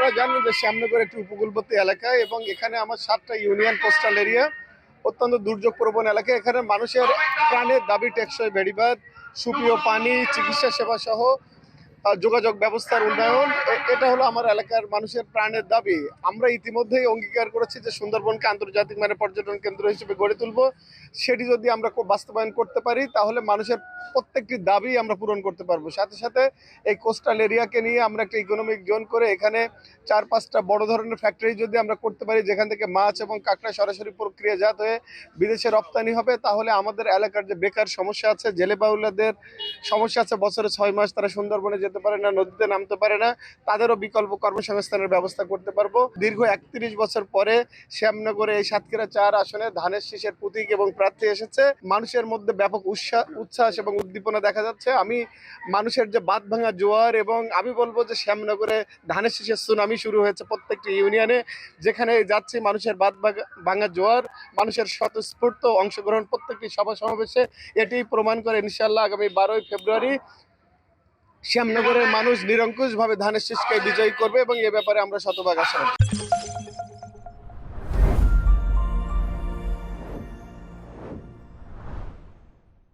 আপনারা জানেন যে শ্যামনগর একটি উপকূলবর্তী এলাকা এবং এখানে আমার 7টা ইউনিয়ন কোস্টাল এরিয়া, অত্যন্ত দুর্যোগ প্রবণ এলাকা। এখানে মানুষের প্রাণের দাবি টেকসই বেড়িবাঁধ, সুপেয় পানি, চিকিৎসা সেবা সহ যোগাযোগ ব্যবস্থার উন্নয়ন। এটা হলো আমার এলাকার মানুষের প্রাণের দাবি। আমরা ইতিমধ্যেই অঙ্গীকার করেছি যে সুন্দরবনকে আন্তর্জাতিক মানের পর্যটন কেন্দ্র হিসেবে গড়ে তুলব। সেটি যদি আমরা বাস্তবায়ন করতে পারি তাহলে মানুষের প্রত্যেকটি দাবি আমরা পূরণ করতে পারবো। সাথে সাথে এই কোস্টাল এরিয়াকে নিয়ে আমরা একটা ইকোনমিক জোন করে এখানে 4-5টা বড় ধরনের ফ্যাক্টরি যদি আমরা করতে পারি, যেখান থেকে মাছ এবং কাঁকড়া সরাসরি প্রক্রিয়াজাত হয়ে বিদেশে রপ্তানি হবে, তাহলে আমাদের এলাকার যে বেকার সমস্যা আছে, জেলে বাউলাদের সমস্যা আছে, বছরে 6 মাস তারা সুন্দরবনে যেতে পারে না, নদীতে নামতে পারে না, তাদেরও বিকল্প কর্মসংস্থানের ব্যবস্থা করতে পারবো। দীর্ঘ 31 বছর পরে শ্যামনগরে এই সাতক্ষীরা 4 আসনে ধানের শীষের প্রতীক এবং প্রার্থী এসেছে। মানুষের মধ্যে ব্যাপক উচ্ছ্বাস এবং উদ্দীপনা দেখা যাচ্ছে। আমি মানুষের যে বাঁধ ভাঙা জোয়ার, এবং আমি বলবো যে শ্যামনগরে ধানের শীষের সুনামি শুরু হয়েছে প্রত্যেকটি ইউনিয়নে। যেখানে যাচ্ছি মানুষের বাঁধ ভাঙা জোয়ার, মানুষের স্বতঃস্ফূর্ত অংশগ্রহণ প্রত্যেকটি সভা সমাবেশে এটি প্রমাণ করে। ইনশাআল্লাহ আগামী 12ই ফেব্রুয়ারি শ্যামনগরের মানুষ নিরঙ্কুশভাবে ধানের শীষকে বিজয়ী করবে এবং এ ব্যাপারে আমরা শতভাগ আশাবাদী।